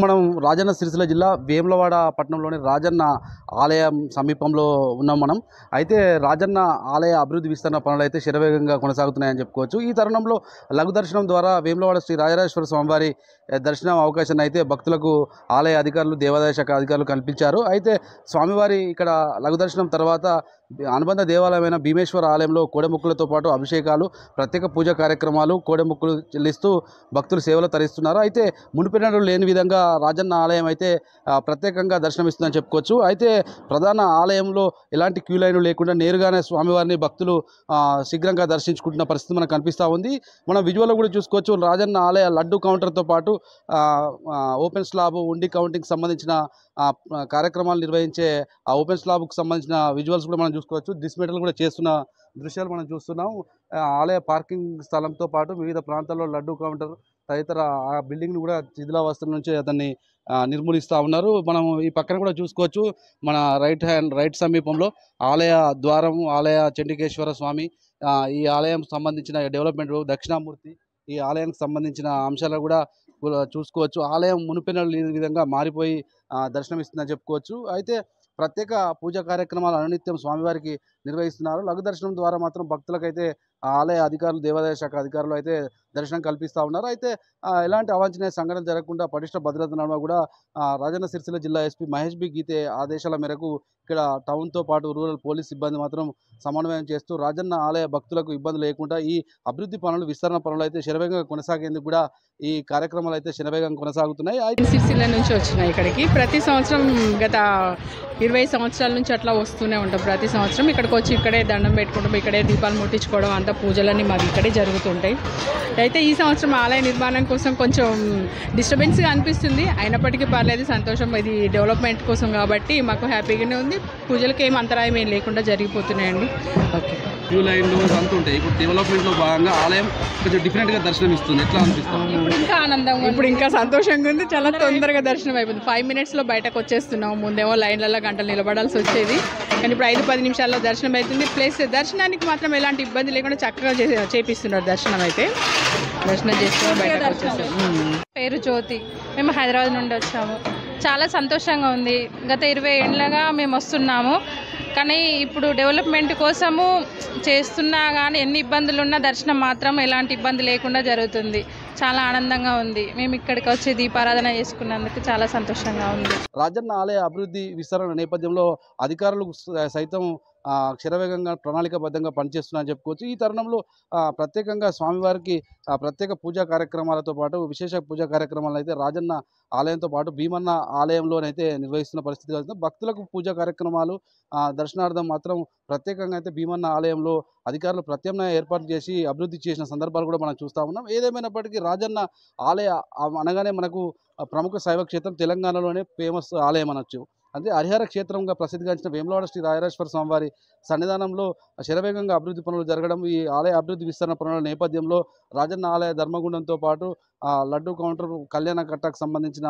మనం రాజన్న సిరిసిల్ల జిల్లా వేములవాడ పట్టణంలోని రాజన్న ఆలయం సమీపంలో ఉన్నాం మనం. అయితే రాజన్న ఆలయ అభివృద్ధి విస్తరణ పనులు అయితే శరవేగంగా కొనసాగుతున్నాయని చెప్పుకోవచ్చు. ఈ తరుణంలో లఘు దర్శనం ద్వారా వేములవాడ శ్రీ రాజరాజేశ్వర స్వామివారి దర్శనం అవకాశాన్ని అయితే భక్తులకు ఆలయ అధికారులు, దేవాదాయ శాఖ అధికారులు కల్పించారు. అయితే స్వామివారి ఇక్కడ లఘు దర్శనం తర్వాత అనుబంధ దేవాలయమైన భీమేశ్వర ఆలయంలో కోడెముక్కులతో పాటు అభిషేకాలు, ప్రత్యేక పూజా కార్యక్రమాలు, కోడెముక్కులు చెల్లిస్తూ భక్తులు సేవలు తరిస్తున్నారు. అయితే మునిపెన్నడూ లేని విధంగా రాజన్న ఆలయం అయితే ప్రత్యేకంగా దర్శనమిస్తుందని చెప్పుకోవచ్చు. అయితే ప్రధాన ఆలయంలో ఎలాంటి క్యూ లైన్లు లేకుండా నేరుగానే స్వామివారిని భక్తులు శీఘ్రంగా దర్శించుకుంటున్న పరిస్థితి మనకు కనిపిస్తూ ఉంది. మనం విజువల్లో కూడా చూసుకోవచ్చు. రాజన్న ఆలయ లడ్డు కౌంటర్తో పాటు ఓపెన్ స్లాబ్, ఉండి కౌంటింగ్కి సంబంధించిన కార్యక్రమాలు నిర్వహించే ఆ ఓపెన్ స్లాబ్కి సంబంధించిన విజువల్స్ కూడా మనం చూసుకోవచ్చు. డిస్మెటల్ కూడా చేస్తున్న దృశ్యాలు మనం చూస్తున్నాం. ఆలయ పార్కింగ్ స్థలంతో పాటు వివిధ ప్రాంతాల్లో లడ్డు కౌంటర్ తదితర ఆ బిల్డింగ్ను కూడా శిథిలావస్థల నుంచి అతన్ని నిర్మూలిస్తూ ఉన్నారు. మనం ఈ పక్కన కూడా చూసుకోవచ్చు. మన రైట్ సమీపంలో ఆలయ ద్వారం, ఆలయ చండికేశ్వర స్వామి, ఈ ఆలయం సంబంధించిన డెవలప్మెంట్, దక్షిణామూర్తి, ఈ ఆలయానికి సంబంధించిన అంశాలు కూడా చూసుకోవచ్చు. ఆలయం మునిపెన్నడూ లేని విధంగా మారిపోయి దర్శనమిస్తుందని చెప్పుకోవచ్చు. అయితే ప్రత్యేక పూజా కార్యక్రమాలు అనునిత్యం స్వామివారికి నిర్వహిస్తున్నారు. లఘు దర్శనం ద్వారా మాత్రం భక్తులకైతే ఆలయ అధికారులు, దేవాదాయ శాఖ అధికారులు అయితే దర్శనం కల్పిస్తూ ఉన్నారు. అయితే ఎలాంటి అవాంఛనీయ సంఘటనలు జరగకుండా పటిష్ట భద్రత నడుమ కూడా రాజన్న సిరిసిల్ల జిల్లా ఎస్పీ మహేష్ బి గీతే ఆదేశాల మేరకు ఇక్కడ టౌన్తో పాటు రూరల్ పోలీస్ సిబ్బంది మాత్రం సమన్వయం చేస్తూ రాజన్న ఆలయ భక్తులకు ఇబ్బంది లేకుండా ఈ అభివృద్ధి పనులు, విస్తరణ పనులు అయితే శరవేగంగా కొనసాగేందుకు కూడా ఈ కార్యక్రమాలు అయితే శరవేగంగా కొనసాగుతున్నాయి. సిరిసిల్ల నుంచి వచ్చినాయి ఇక్కడికి. ప్రతి సంవత్సరం గత 20 సంవత్సరాల నుంచి అట్లా వస్తూనే ఉంటాం. ప్రతి సంవత్సరం ఇక్కడికి వచ్చి ఇక్కడే దండం పెట్టుకుంటాం, ఇక్కడే దీపాలు ముట్టించుకోవడం, అంతా పూజలన్నీ మాకు ఇక్కడే జరుగుతుంటాయి. అయితే ఈ సంవత్సరం ఆలయ నిర్మాణం కోసం కొంచెం డిస్టర్బెన్స్గా అనిపిస్తుంది. అయినప్పటికీ పర్లేదు, సంతోషం. ఇది డెవలప్మెంట్ కోసం కాబట్టి మాకు హ్యాపీగానే ఉంది. పూజలకి ఏం అంతరాయం ఏం లేకుండా జరిగిపోతున్నాయండి. ఓకే. క్యూ లైన్లు అంతా ఉంటాయి. ఇప్పుడు డెవలప్మెంట్లో భాగంగా ఆలయం కొంచెం డిఫరెంట్గా దర్శనం ఇస్తుంది. ఎట్లా అనిపిస్తుంది? ఇప్పుడు ఇంకా ఆనందంగా, ఇప్పుడు ఇంకా సంతోషంగా ఉంది. చాలా తొందరగా దర్శనం అయిపోతుంది. 5 minutesలో బయటకు వచ్చేస్తున్నాం. ముందేమో లైన్లలో గంటలు నిలబడాల్సి వచ్చేది, కానీ ఇప్పుడు 5-10 నిమిషాల్లో దర్శనం అవుతుంది. ప్లస్ దర్శనానికి మాత్రం ఎలాంటి ఇబ్బంది లేకుండా చక్కగా చేపిస్తున్నారు. దర్శనం అయితే దర్శనం చేసుకుని బయటకు వచ్చేసాం. పేరు జ్యోతి. మేము హైదరాబాద్ నుండి వచ్చాము. చాలా సంతోషంగా ఉంది. గత 20 ఏళ్ళగా మేము వస్తున్నాము, కానీ ఇప్పుడు డెవలప్మెంట్ కోసము చేస్తున్నా కానీ ఎన్ని ఇబ్బందులు ఉన్నా దర్శనం మాత్రం ఎలాంటి ఇబ్బంది లేకుండా జరుగుతుంది. చాలా ఆనందంగా ఉంది. మేము ఇక్కడికి వచ్చి దీపారాధన చేసుకున్నందుకు చాలా సంతోషంగా ఉంది. రాజన్న ఆలయ అభివృద్ధి విస్తరణ నేపథ్యంలో అధికారులు సైతం శరవేగంగా ప్రణాళికాబద్ధంగా పనిచేస్తున్నారని చెప్పుకోవచ్చు. ఈ తరుణంలో ప్రత్యేకంగా స్వామివారికి ప్రత్యేక పూజా కార్యక్రమాలతో పాటు విశేష పూజా కార్యక్రమాలను అయితే రాజన్న ఆలయంతో పాటు భీమన్న ఆలయంలోనైతే నిర్వహిస్తున్న పరిస్థితి కలుగుతుంది. భక్తులకు పూజా కార్యక్రమాలు దర్శనార్థం మాత్రం ప్రత్యేకంగా అయితే భీమన్న ఆలయంలో అధికారులు ప్రత్యామ్నాయ ఏర్పాటు చేసి అభివృద్ధి చేసిన సందర్భాలు కూడా మనం చూస్తూ ఉన్నాం. ఏదేమైనప్పటికీ రాజన్న ఆలయ అనగానే మనకు ప్రముఖ శైవ క్షేత్రం, తెలంగాణలోనే ఫేమస్ ఆలయం అనొచ్చు. అంటే హరిహర క్షేత్రంగా ప్రసిద్ధిగాంచిన వేములవాడ శ్రీ రాజరాజేశ్వర స్వామివారి సన్నిధానంలో శరవేగంగా అభివృద్ధి పనులు జరగడం, ఈ ఆలయ అభివృద్ధి విస్తరణ పనుల నేపథ్యంలో రాజన్న ఆలయ ధర్మగుండంతో పాటు లడ్డు కౌంటర్, కళ్యాణ కట్టకు సంబంధించిన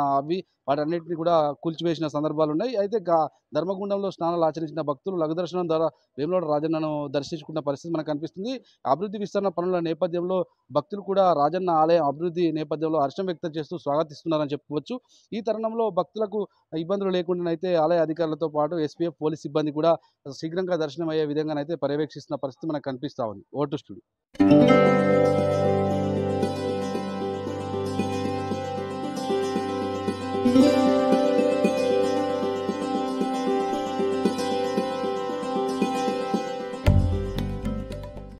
వాటన్నిటిని కూడా కూల్చివేసిన సందర్భాలు ఉన్నాయి. అయితే ధర్మగుండంలో స్నానాలు ఆచరించిన భక్తులు లఘు దర్శనం ద్వారా వేములవాడ రాజన్నను దర్శించుకున్న పరిస్థితి మనకు కనిపిస్తుంది. అభివృద్ధి విస్తరణ పనుల నేపథ్యంలో భక్తులు కూడా రాజన్న ఆలయం అభివృద్ధి నేపథ్యంలో హర్షం వ్యక్తం చేస్తూ స్వాగతిస్తున్నారని చెప్పుకోవచ్చు. ఈ తరుణంలో భక్తులకు ఇబ్బందులు లేకుండానైతే ఆలయ అధికారులతో పాటు ఎస్పీఎఫ్ పోలీస్ సిబ్బంది కూడా శీఘ్రంగా దర్శనం అయ్యే విధంగానైతే పర్యవేక్షిస్తున్న పరిస్థితి మనకు కనిపిస్తూ ఉంది. Vote studio.